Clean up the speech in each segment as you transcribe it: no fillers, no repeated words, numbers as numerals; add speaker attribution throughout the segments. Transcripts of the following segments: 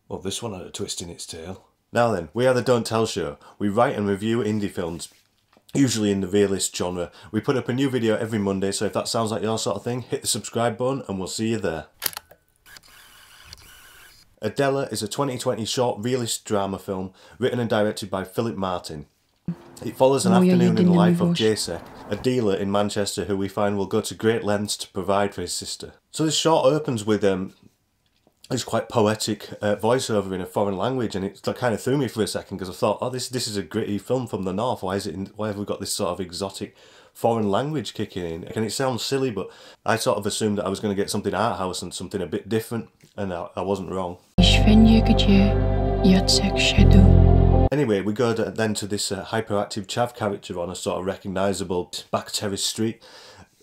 Speaker 1: Well, this one had a twist in its tail. Now then, we are the Don't Tell Show. We write and review indie films, usually in the realist genre. We put up a new video every Monday, so if that sounds like your sort of thing, hit the subscribe button and we'll see you there. Adéla is a 2020 short realist drama film written and directed by Phillip Martin. It follows an afternoon in the life of Jacek, a dealer in Manchester who we find will go to great lengths to provide for his sister. So this short opens with this quite poetic voiceover in a foreign language, and it kind of threw me for a second because I thought, oh, this is a gritty film from the north. Why have we got this sort of exotic foreign language kicking in? And it sounds silly, but I sort of assumed that I was going to get something art house and something a bit different, and I wasn't wrong. Anyway, we go then to this hyperactive chav character on a sort of recognisable back terrace street,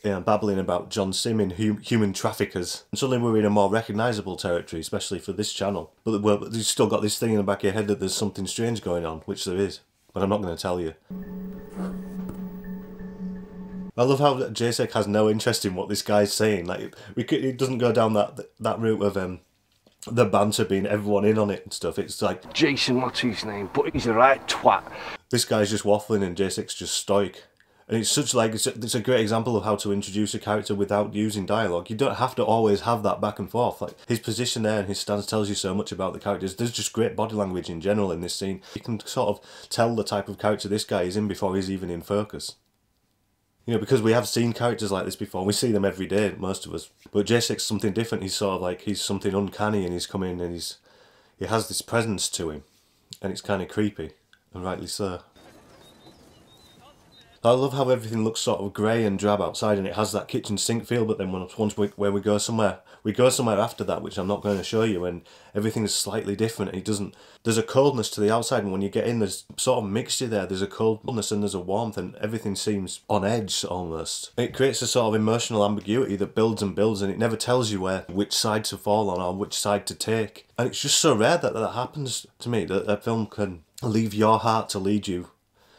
Speaker 1: babbling about John Sim human traffickers. And suddenly we're in a more recognisable territory, especially for this channel. But you've still got this thing in the back of your head that there's something strange going on, which there is. But I'm not going to tell you. I love how Jacek has no interest in what this guy's saying. Like, he doesn't go down that route of the banter being everyone in on it and stuff. It's like,
Speaker 2: Jason, what's his name? But he's a right twat.
Speaker 1: This guy's just waffling and Jacek's just stoic. And it's such like, it's a great example of how to introduce a character without using dialogue. You don't have to always have that back and forth. Like, his position there and his stance tells you so much about the characters. There's just great body language in general in this scene. You can sort of tell the type of character this guy is in before he's even in focus. You know, because we have seen characters like this before. We see them every day, most of us. But Jacek's something different. He's sort of like, he's something uncanny, and he's come in and he has this presence to him. And it's kind of creepy, and rightly so. I love how everything looks sort of grey and drab outside, and it has that kitchen sink feel, but then once we go somewhere after that, which I'm not going to show you, and everything is slightly different. There's a coldness to the outside, and when you get in, there's sort of mixture there. There's a coldness and there's a warmth, and everything seems on edge almost. It creates a sort of emotional ambiguity that builds and builds, and it never tells you which side to fall on or which side to take. And it's just so rare that happens to me, that a film can leave your heart to lead you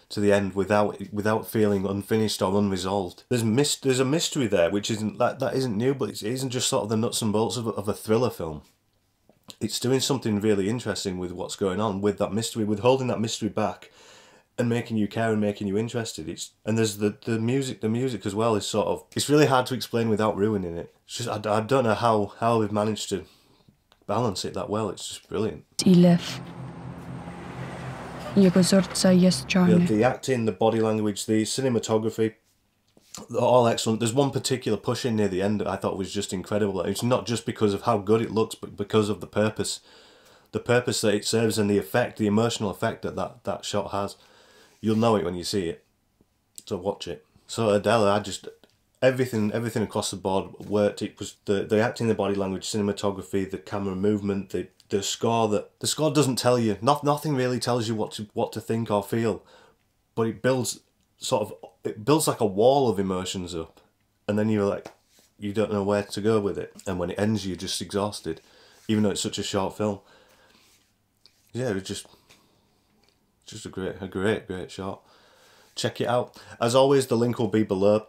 Speaker 1: to the end without feeling unfinished or unresolved. There's a mystery there, which isn't that isn't new, but it isn't just sort of the nuts and bolts of a thriller film. It's doing something really interesting with what's going on with that mystery, with holding that mystery back and making you care and making you interested. And there's the music as well is sort of, it's really hard to explain without ruining it. It's just, I don't know how we've managed to balance it that well. It's just brilliant. The acting, the body language, the cinematography, they're all excellent. There's one particular push in near the end that I thought was just incredible. It's not just because of how good it looks, but because of the purpose that it serves and the effect, the emotional effect that shot has. You'll know it when you see it, so watch it. So Adéla, everything across the board worked. It was the acting, the body language, cinematography, the camera movement, the score doesn't tell you, nothing really tells you what to think or feel, but it builds like a wall of emotions up, and then you're like, you don't know where to go with it, and when it ends you're just exhausted, even though it's such a short film. Yeah, it was just a great shot. Check it out. As always, the link will be below.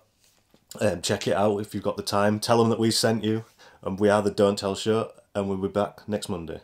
Speaker 1: Check it out if you've got the time. Tell them that we sent you, and we are the Don't Tell Show, and we'll be back next Monday.